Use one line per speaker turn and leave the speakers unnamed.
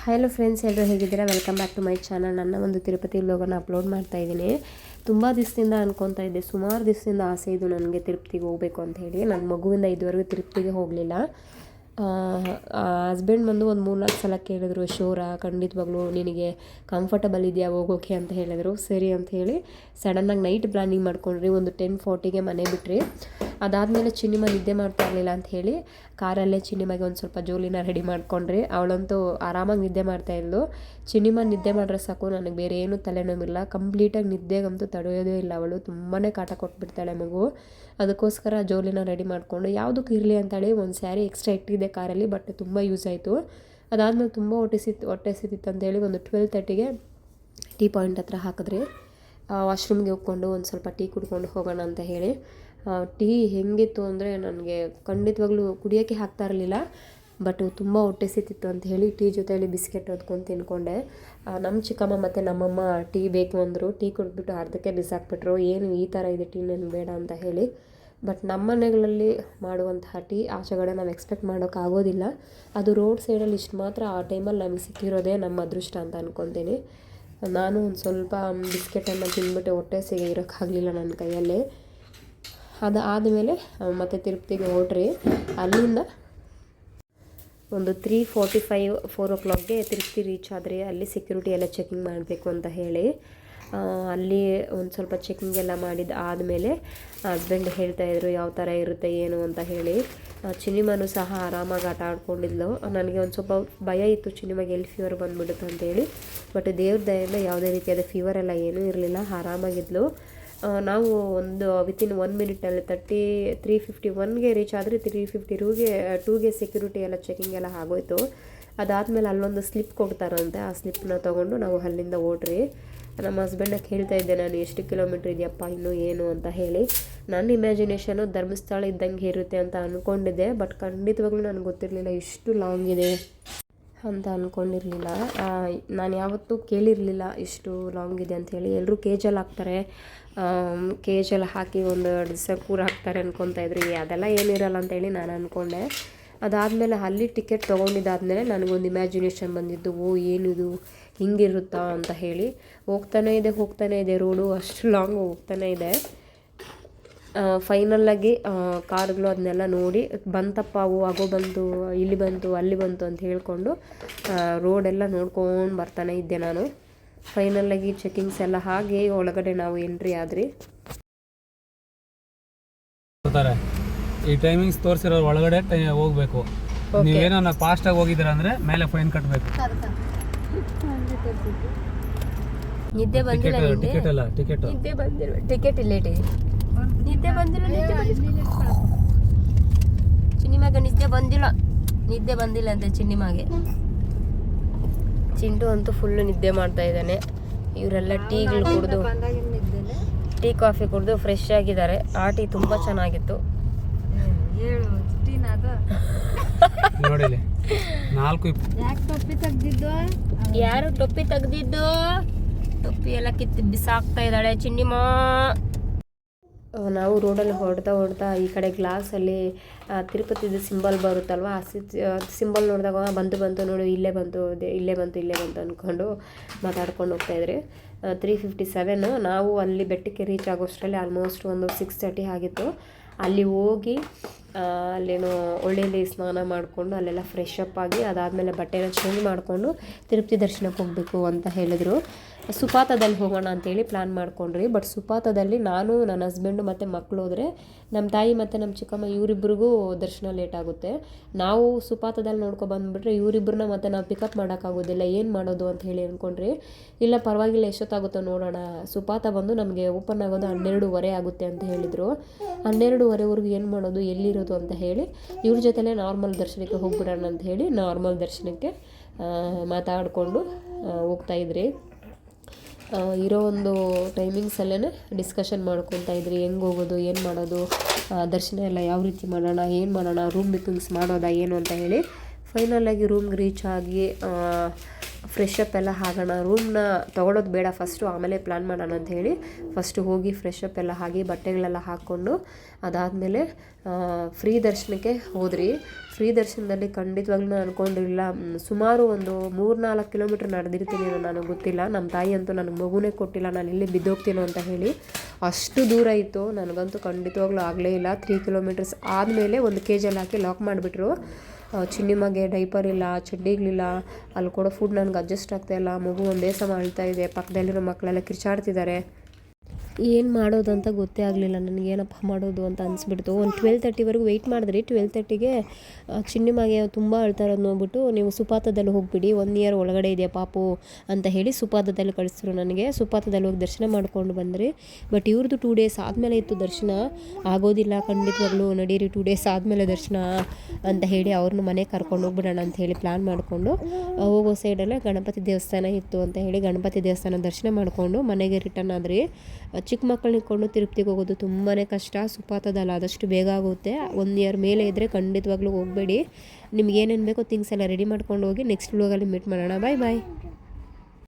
Hello friends, ಎಲ್ಲರೂ ಹೇಗಿದ್ದೀರಾ? Welcome back to my channel. ನನ್ನ ಒಂದು ತಿರುಪತಿ ವ್ಲಾಗನ್ನು ಅಪ್ಲೋಡ್ ಮಾಡ್ತಾ ಇದ್ದೀನಿ. ತುಂಬ ದಿವಸದಿಂದ ಅನ್ಕೊತಾ ಇದ್ದೆ, ಸುಮಾರು ದಿವಸದಿಂದ ಆಸೆ ಇದು ನನಗೆ ತಿರುಪತಿಗೆ ಹೋಗಬೇಕು ಅಂತ ಹೇಳಿ. ನನ್ನ ಮಗುವಿಂದ ಇದುವರೆಗೂ ತಿರುಪತಿಗೆ ಹೋಗಲಿಲ್ಲ. ಹಸ್ಬೆಂಡ್ ಬಂದು ಒಂದು 3-4 ಸಲ ಕೇಳಿದ್ರು, ಶೋರಾ ಖಂಡಿತವಾಗ್ಲೂ ನಿನಗೆ ಕಂಫರ್ಟಬಲ್ ಇದೆಯಾ ಹೋಗೋಕ್ಕೆ ಅಂತ ಹೇಳಿದರು. ಸರಿ ಅಂತ ಹೇಳಿ ಸಡನ್ನಾಗಿ ನೈಟ್ ಪ್ಲ್ಯಾನಿಂಗ್ ಮಾಡ್ಕೊಂಡ್ರಿ. ಒಂದು 10:40ಗೆ ಮನೆ ಬಿಟ್ರಿ. ಅದಾದಮೇಲೆ ಚಿನ್ನಿಮ ನಿದ್ದೆ ಮಾಡ್ತಾ ಇರಲಿಲ್ಲ ಅಂತ ಹೇಳಿ ಕಾರಲ್ಲೇ ಚಿನ್ನಿಮಗೆ ಒಂದು ಸ್ವಲ್ಪ ಜೋಲಿನ ರೆಡಿ ಮಾಡ್ಕೊಂಡ್ರಿ. ಅವಳಂತೂ ಆರಾಮಾಗಿ ನಿದ್ದೆ ಮಾಡ್ತಾಯಿದ್ಲು. ಚಿನ್ನಿಮ ನಿದ್ದೆ ಮಾಡ್ರೆ ಸಾಕು, ನನಗೆ ಬೇರೆ ಏನೂ ತಲೆನೋವಿಲ್ಲ. ಕಂಪ್ಲೀಟಾಗಿ ನಿದ್ದೆಗಂತೂ ತಡೆಯೋದೇ ಇಲ್ಲ. ಅವಳು ತುಂಬಾ ಕಾಟ ಕೊಟ್ಬಿಡ್ತಾಳೆ ಮಗು. ಅದಕ್ಕೋಸ್ಕರ ಜೋಲಿನ ರೆಡಿ ಮಾಡಿಕೊಂಡು ಯಾವುದಕ್ಕೂ ಇರಲಿ ಅಂತೇಳಿ ಒಂದು ಸ್ಯಾರಿ ಎಕ್ಸ್ಟ್ರಾ ಇಟ್ಟಿದ್ದೆ ಕಾರಲ್ಲಿ. ಬಟ್ ತುಂಬ ಯೂಸ್ ಆಯಿತು. ಅದಾದಮೇಲೆ ತುಂಬ ಹೊಟ್ಟೆ ಸಿತ್ತಿತ್ತು ಅಂತೇಳಿ ಒಂದು 12:30ಗೆ ಟೀ ಪಾಯಿಂಟ್ ಹತ್ರ ಹಾಕಿದ್ರಿ. ವಾಶ್ರೂಮ್ಗೆ ಹೋಗ್ಕೊಂಡು ಒಂದು ಸ್ವಲ್ಪ ಟೀ ಕುಡ್ಕೊಂಡು ಹೋಗೋಣ ಅಂತ ಹೇಳಿ. ಟೀ ಹೆಂಗಿತ್ತು ಅಂದರೆ ನನಗೆ ಖಂಡಿತವಾಗ್ಲೂ ಕುಡಿಯೋಕ್ಕೆ ಹಾಕ್ತಾ ಇರಲಿಲ್ಲ. ಬಟ್ ತುಂಬ ಹೊಟ್ಟೆ ಸಿತ್ತಿತ್ತು ಅಂತ ಹೇಳಿ ಟೀ ಜೊತೆಯಲ್ಲಿ ಬಿಸ್ಕೆಟ್ ಹೊದ್ಕೊಂಡು ತಿನ್ಕೊಂಡೆ. ನಮ್ಮ ಚಿಕ್ಕಮ್ಮ ಮತ್ತು ನಮ್ಮಮ್ಮ ಟೀ ಬೇಕು ಅಂದರು. ಟೀ ಕುಡಿದ್ಬಿಟ್ಟು ಅರ್ಧಕ್ಕೆ ಬಿಸಾಕ್ಬಿಟ್ರು. ಏನು ಈ ಥರ ಇದೆ ಟೀ, ನನಗೆ ಬೇಡ ಅಂತ ಹೇಳಿ. ಬಟ್ ನಮ್ಮ ಮನೆಗಳಲ್ಲಿ ಮಾಡುವಂತಹ ಟೀ ಆಚೆಗಡೆ ನಾವು ಎಕ್ಸ್ಪೆಕ್ಟ್ ಮಾಡೋಕ್ಕಾಗೋದಿಲ್ಲ. ಅದು ರೋಡ್ ಸೈಡಲ್ಲಿ ಇಷ್ಟು ಮಾತ್ರ ಆ ಟೈಮಲ್ಲಿ ನಮಗೆ ಸಿಕ್ಕಿರೋದೇ ನಮ್ಮ ಅದೃಷ್ಟ ಅಂತ ಅಂದ್ಕೊತೀನಿ. ನಾನು ಒಂದು ಸ್ವಲ್ಪ ಬಿಸ್ಕೆಟನ್ನು ತಿಂದ್ಬಿಟ್ಟು ಹೊಟ್ಟೆ ಸಿಗೆ ಇರೋಕ್ಕಾಗಲಿಲ್ಲ ನನ್ನ ಕೈಯಲ್ಲಿ. ಆದಮೇಲೆ ಮತ್ತೆ ತಿರುಪತಿಗೆ ಹೊರಟ್ರಿ. ಅಲ್ಲಿಂದ ಒಂದು 3:45-4 o'clockಗೆ ತಿರುಪತಿ ರೀಚ್ ಆದರೆ ಅಲ್ಲಿ ಸೆಕ್ಯೂರಿಟಿ ಎಲ್ಲ ಚೆಕಿಂಗ್ ಮಾಡಬೇಕು ಅಂತ ಹೇಳಿ ಅಲ್ಲಿ ಒಂದು ಸ್ವಲ್ಪ ಚೆಕಿಂಗ್ ಎಲ್ಲ ಮಾಡಿದ್ದು ಆದಮೇಲೆ ಹಸ್ಬೆಂಡ್ ಹೇಳ್ತಾಯಿದ್ರು ಯಾವ ಥರ ಇರುತ್ತೆ ಏನು ಅಂತ ಹೇಳಿ. ಚಿನ್ನಿಮನು ಸಹ ಆರಾಮಾಗಿ ಆಟ ಆಡ್ಕೊಂಡಿದ್ಲು. ನನಗೆ ಒಂದು ಸ್ವಲ್ಪ ಭಯ ಇತ್ತು ಚಿನ್ನಿಮಗೆ ಎಲ್ಲಿ ಫೀವರ್ ಬಂದುಬಿಡುತ್ತೆ ಅಂತೇಳಿ. ಬಟ್ ದೇವ್ರ ದಯೆಯಿಂದ ಯಾವುದೇ ರೀತಿಯಾದ ಫೀವರ್ ಎಲ್ಲ ಏನೂ ಇರಲಿಲ್ಲ, ಆರಾಮಾಗಿದ್ಲು. ನಾವು ಒಂದು ವಿತಿನ್ 1 ಮಿನಿಟಲ್ಲಿ 3:51ಗೆ ರೀಚ್ ಆದರೆ 3:52ಗೆ ಸೆಕ್ಯೂರಿಟಿ ಎಲ್ಲ ಚೆಕಿಂಗ್ ಎಲ್ಲ ಆಗೋಯ್ತು. ಅದಾದಮೇಲೆ ಅಲ್ಲೊಂದು ಸ್ಲಿಪ್ ಕೊಡ್ತಾರಂತೆ. ಆ ಸ್ಲಿಪ್ಪನ್ನ ತೊಗೊಂಡು ನಾವು ಅಲ್ಲಿಂದ ಓಡ್ರಿ. ನಮ್ಮ ಹಸ್ಬೆಂಡಕ್ಕೆ ಹೇಳ್ತಾ ಇದ್ದೆ ನಾನು, ಎಷ್ಟು ಕಿಲೋಮೀಟ್ರ್ ಇದೆಯಪ್ಪ ಇನ್ನೂ ಏನು ಅಂತ ಹೇಳಿ. ನನ್ನ ಇಮ್ಯಾಜಿನೇಷನು ಧರ್ಮಸ್ಥಳ ಇದ್ದಂಗೆ ಇರುತ್ತೆ ಅಂತ ಅಂದ್ಕೊಂಡಿದ್ದೆ. ಬಟ್ ಖಂಡಿತವಾಗ್ಲೂ ನನಗೆ ಗೊತ್ತಿರಲಿಲ್ಲ ಇಷ್ಟು ಲಾಂಗ್ ಇದೆ ಅಂತ ಅಂದ್ಕೊಂಡಿರಲಿಲ್ಲ. ನಾನು ಯಾವತ್ತೂ ಕೇಳಿರಲಿಲ್ಲ ಇಷ್ಟು ಲಾಂಗ್ ಇದೆ ಅಂಥೇಳಿ. ಎಲ್ಲರೂ ಕೇಜಲ್ಲಿ ಹಾಕ್ತಾರೆ, ಕೇಜಲ್ಲಿ ಹಾಕಿ ಒಂದು 2 ದಿವಸ ಕೂರ ಹಾಕ್ತಾರೆ ಅಂದ್ಕೊತಾಯಿದ್ರು. ಅದೆಲ್ಲ ಏನಿರಲ್ಲ ಅಂತೇಳಿ ನಾನು ಅಂದ್ಕೊಂಡೆ. ಅದಾದಮೇಲೆ ಅಲ್ಲಿ ಟಿಕೆಟ್ ತೊಗೊಂಡಿದ್ದಾದಮೇಲೆ ನನಗೊಂದು ಇಮ್ಯಾಜಿನೇಷನ್ ಬಂದಿದ್ದು, ಏನಿದು ಹಿಂಗಿರುತ್ತಾ ಅಂತ ಹೇಳಿ. ಹೋಗ್ತಾನೇ ಇದೆ ರೋಡು, ಅಷ್ಟು ಲಾಂಗ್ ಹೋಗ್ತಾನೇ ಇದೆ. ಫೈನಲ್ಲಾಗಿ ಕಾರುಗಳು ಅದನ್ನೆಲ್ಲ ನೋಡಿ ಬಂತಪ್ಪ, ಆಗೋ ಬಂತು, ಇಲ್ಲಿ ಬಂತು, ಅಲ್ಲಿ ಬಂತು ಅಂತ ಹೇಳ್ಕೊಂಡು ರೋಡೆಲ್ಲ ನೋಡ್ಕೊಂಡು ಬರ್ತಾನೆ ಇದ್ದೆ ನಾನು. ಫೈನಲ್ಲಾಗಿ ಚೆಕಿಂಗ್ಸ್ ಎಲ್ಲ ಹಾಗೆ ಒಳಗಡೆ ನಾವು ಎಂಟ್ರಿ ಆದ್ರಿ.
ಈ ಟೈಮಿಂಗ್ಸ್ ತೋರಿಸಿರೋ ಒಳಗಡೆ ಹೋಗ್ಬೇಕು. ನೀವೇನ ಫಾಸ್ಟಾಗಿ ಹೋಗಿದ್ದೀರ ಅಂದರೆ ಮೇಲೆ ಫೈನ್ ಕಟ್ಟಬೇಕು.
ನಿದ್ದೆ ಬಂದಿಲ್ಲ,
ಟಿಕೆಟ್ ಅಲ್ಲ, ಟಿಕೆಟ್
ನಿದ್ದೆ ಬಂದಿಲ್ಲ, ಟಿಕೆಟ್ ಇಲ್ಲ, ನಿದ್ದೆ ಬಂದಿಲ್ಲ. ಚಿನ್ನಿಮಗೆ ನಿದ್ದೆ ಬಂದಿಲ್ಲ ಅಂತ ಚಿನ್ನಿಮಗೆ. ಚಿಂಟು ಅಂತೂ ಫುಲ್ಲು ನಿದ್ದೆ ಮಾಡ್ತಾ ಇದ್ದಾನೆ. ಇವರೆಲ್ಲ ಟೀಗಳು ಕುಡಿದು ಟೀ ಕಾಫಿ ಕುಡಿದು ಫ್ರೆಶ್ ಆಗಿದ್ದಾರೆ. ಆ ಟೀ ತುಂಬ ಚೆನ್ನಾಗಿತ್ತು.
ನೋಡಿ 4
ಯಾರು ಟೊಪ್ಪಿ ತೆಗ್ದಿದ್ದು? ಟೊಪ್ಪಿ ಎಲ್ಲ ಕಿತ್ತು ಬಿಸಾಕ್ತಾ ಇದ್ದಾಳೆ ಚಿನ್ನಿಮ. ನಾವು ರೋಡಲ್ಲಿ ಹೊಡ್ತಾ ಈ ಕಡೆ ಗ್ಲಾಸಲ್ಲಿ ತಿರುಪತಿದು ಸಿಂಬಲ್ ಬರುತ್ತಲ್ವ, ಆ ಸಿಂಬಲ್ ನೋಡಿದಾಗ ಬಂತು ನೋಡಿ, ಇಲ್ಲೇ ಬಂತು ಅಂದ್ಕೊಂಡು ಮಾತಾಡ್ಕೊಂಡು ಹೋಗ್ತಾಯಿದ್ರಿ. 3:57 ನಾವು ಅಲ್ಲಿ ಬೆಟ್ಟಕ್ಕೆ ರೀಚ್ ಆಗೋಷ್ಟರಲ್ಲಿ ಆಲ್ಮೋಸ್ಟ್ ಒಂದು 6:30 ಆಗಿತ್ತು. ಅಲ್ಲಿ ಹೋಗಿ ಅಲ್ಲೇನೋ ಒಳ್ಳೆಯಲ್ಲಿ ಸ್ನಾನ ಮಾಡಿಕೊಂಡು ಅಲ್ಲೆಲ್ಲ ಫ್ರೆಶ್ ಅಪ್ ಆಗಿ ಅದಾದಮೇಲೆ ಬಟ್ಟೆನ ಚೇಂಜ್ ಮಾಡಿಕೊಂಡು ತಿರುಪತಿ ದರ್ಶನಕ್ಕೆ ಹೋಗಬೇಕು ಅಂತ ಹೇಳಿದರು. ಸುಪಾತದಲ್ಲಿ ಹೋಗೋಣ ಅಂತೇಳಿ ಪ್ಲ್ಯಾನ್ ಮಾಡ್ಕೊಂಡ್ರಿ. ಬಟ್ ಸುಪಾತದಲ್ಲಿ ನಾನು, ನನ್ನ ಹಸ್ಬೆಂಡು ಮತ್ತು ಮಕ್ಕಳು ಹೋದರೆ ನಮ್ಮ ತಾಯಿ ಮತ್ತು ನಮ್ಮ ಚಿಕ್ಕಮ್ಮ ಇವರಿಬ್ರಿಗೂ ದರ್ಶನ ಲೇಟ್ ಆಗುತ್ತೆ. ನಾವು ಸುಪಾತದಲ್ಲಿ ಬಂದುಬಿಟ್ರೆ ಇವರಿಬ್ಬರನ್ನ ಮತ್ತೆ ನಾವು ಪಿಕಪ್ ಮಾಡೋಕ್ಕಾಗೋದಿಲ್ಲ. ಏನು ಮಾಡೋದು ಅಂತ ಹೇಳಿ ಅಂದ್ಕೊಂಡ್ರಿ. ಇಲ್ಲ ಪರವಾಗಿಲ್ಲ, ಎಷ್ಟೊತ್ತಾಗುತ್ತೋ ನೋಡೋಣ. ಸುಪಾತ ಬಂದು ನಮಗೆ ಓಪನ್ ಆಗೋದು 12:15 ಆಗುತ್ತೆ ಅಂತ ಹೇಳಿದರು. 12:15ವರೆಗೂ ಏನು ಮಾಡೋದು, ಎಲ್ಲಿರೋದು ಅಂತ ಹೇಳಿ ಇವ್ರ ಜೊತೆಲೇ ನಾರ್ಮಲ್ ದರ್ಶನಕ್ಕೆ ಹೋಗ್ಬಿಡೋಣ ಅಂತ ಹೇಳಿ ನಾರ್ಮಲ್ ದರ್ಶನಕ್ಕೆ ಮಾತಾಡಿಕೊಂಡು ಹೋಗ್ತಾಯಿದ್ರಿ. ಇರೋ ಒಂದು ಟೈಮಿಂಗ್ಸಲ್ಲೇ ಡಿಸ್ಕಷನ್ ಮಾಡ್ಕೊತಾ ಇದ್ರಿ, ಹೆಂಗೆ ಹೋಗೋದು, ಏನು ಮಾಡೋದು, ದರ್ಶನ ಎಲ್ಲ ಯಾವ ರೀತಿ ಮಾಡೋಣ, ಏನು ಮಾಡೋಣ, ರೂಮ್ ಬುಕ್ಕಿಂಗ್ಸ್ ಮಾಡೋದಾ ಏನು ಅಂತ ಹೇಳಿ. ಫೈನಲಾಗಿ ರೂಮ್ಗೆ ರೀಚ್ ಆಗಿ ಫ್ರೆಶ್ ಅಪ್ ಎಲ್ಲ ಆಗೋಣ, ರೂಮ್ನ ತೊಗೊಳೋದು ಬೇಡ ಫಸ್ಟು, ಆಮೇಲೆ ಪ್ಲ್ಯಾನ್ ಮಾಡೋಣ ಅಂತ ಹೇಳಿ ಫಸ್ಟು ಹೋಗಿ ಫ್ರೆಶ್ ಅಪ್ ಎಲ್ಲ ಆಗಿ ಬಟ್ಟೆಗಳೆಲ್ಲ ಹಾಕ್ಕೊಂಡು ಅದಾದಮೇಲೆ ಫ್ರೀ ದರ್ಶನಕ್ಕೆ ಹೋದ್ರಿ. ಫ್ರೀ ದರ್ಶನದಲ್ಲಿ ಖಂಡಿತವಾಗ್ಲೂ ನಾನು ಅಂದ್ಕೊಂಡಿರಲಿಲ್ಲ, ಸುಮಾರು ಒಂದು 3-4 ಕಿಲೋಮೀಟ್ರ್ ನಡೆದಿರ್ತೀನಿ ನನಗೆ ಗೊತ್ತಿಲ್ಲ. ನಮ್ಮ ತಾಯಿ ಅಂತೂ ನನಗೆ ಮಗುನೇ ಕೊಟ್ಟಿಲ್ಲ, ನಾನು ಎಲ್ಲಿ ಬಿದ್ದೋಗ್ತೀನೋ ಅಂತ ಹೇಳಿ, ಅಷ್ಟು ದೂರ ಇತ್ತು. ನನಗಂತೂ ಖಂಡಿತವಾಗ್ಲೂ ಆಗಲೇ ಇಲ್ಲ. 3 ಕಿಲೋಮೀಟರ್ಸ್ ಆದಮೇಲೆ ಒಂದು ಕೇಜಲ್ಲಿ ಹಾಕಿ ಲಾಕ್ ಮಾಡಿಬಿಟ್ರು. ಚಿನ್ನಿಮಗೆ ಡೈಪರ್ ಇಲ್ಲ, ಚಡ್ಡಿಗಳಿಲ್ಲ, ಅಲ್ಲಿ ಕೊಡೋ ಫುಡ್ ನನಗೆ ಅಡ್ಜಸ್ಟ್ ಆಗ್ತಾಯಿಲ್ಲ, ಮಗು ಒಂದೇ ಸಮ ಅಳ್ತಾ ಇದೆ, ಪಕ್ಕದಲ್ಲಿರೋ ಮಕ್ಕಳೆಲ್ಲ ಕಿರ್ಚಾಡ್ತಿದ್ದಾರೆ. ಏನು ಮಾಡೋದು ಅಂತ ಗೊತ್ತೇ ಆಗಲಿಲ್ಲ ನನಗೆ, ಏನಪ್ಪ ಮಾಡೋದು ಅಂತ ಅನಿಸ್ಬಿಡ್ತು. ಒಂದು 12:30ವರೆಗೂ ವೆಯ್ಟ್ ಮಾಡಿದ್ರಿ. 12:30ಗೆ ಚಿನ್ನಿಮಗೆ ತುಂಬ ಅಳ್ತಾ ಇರೋದು ನೋಡ್ಬಿಟ್ಟು, ನೀವು ಸುಪಾತದಲ್ಲಿ ಹೋಗಿಬಿಡಿ, 1 ಇಯರ್ ಒಳಗಡೆ ಇದೆಯಾ ಪಾಪು ಅಂತ ಹೇಳಿ ಸುಪಾತದಲ್ಲಿ ಕಳಿಸಿದ್ರು ನನಗೆ. ಸುಪಾತದಲ್ಲಿ ಹೋಗಿ ದರ್ಶನ ಮಾಡ್ಕೊಂಡು ಬಂದ್ರಿ. ಬಟ್ ಇವ್ರದ್ದು 2 ಡೇಸ್ ಆದಮೇಲೆ ಇತ್ತು ದರ್ಶನ. ಆಗೋದಿಲ್ಲ ಖಂಡಿತವಾಗ್ಲೂ, ನಡೀರಿ 2 ಡೇಸ್ ಆದಮೇಲೆ ದರ್ಶನ ಅಂತ ಹೇಳಿ ಅವ್ರನ್ನ ಮನೆಗೆ ಕರ್ಕೊಂಡು ಹೋಗ್ಬಿಡೋಣ ಅಂತ ಹೇಳಿ ಪ್ಲ್ಯಾನ್ ಮಾಡಿಕೊಂಡು, ಹೋಗೋ ಸೈಡಲ್ಲೇ ಗಣಪತಿ ದೇವಸ್ಥಾನ ಇತ್ತು ಅಂತ ಹೇಳಿ ಗಣಪತಿ ದೇವಸ್ಥಾನ ದರ್ಶನ ಮಾಡಿಕೊಂಡು ಮನೆಗೆ ರಿಟರ್ನ್ ಆದ್ರಿ. ಚಿಕ್ಕ ಮಕ್ಕಳನ್ನ ಇಟ್ಕೊಂಡು ತಿರುಪ್ತಿಗೆ ಹೋಗೋದು ತುಂಬಾ ಕಷ್ಟ. ಸುಪಾತದಲ್ಲಿ ಆದಷ್ಟು ಬೇಗ ಆಗುತ್ತೆ. 1 ಇಯರ್ ಮೇಲೆ ಇದ್ದರೆ ಖಂಡಿತವಾಗ್ಲೂ ಹೋಗಬೇಡಿ. ನಿಮ್ಗೆ ಏನೇನು ಬೇಕೋ ಥಿಂಗ್ಸ್ ಎಲ್ಲ ರೆಡಿ ಮಾಡ್ಕೊಂಡು ಹೋಗಿ. ನೆಕ್ಸ್ಟ್ ವ್ಲಾಗಲ್ಲಿ ಮೀಟ್ ಮಾಡೋಣ. ಬಾಯ್ ಬಾಯ್.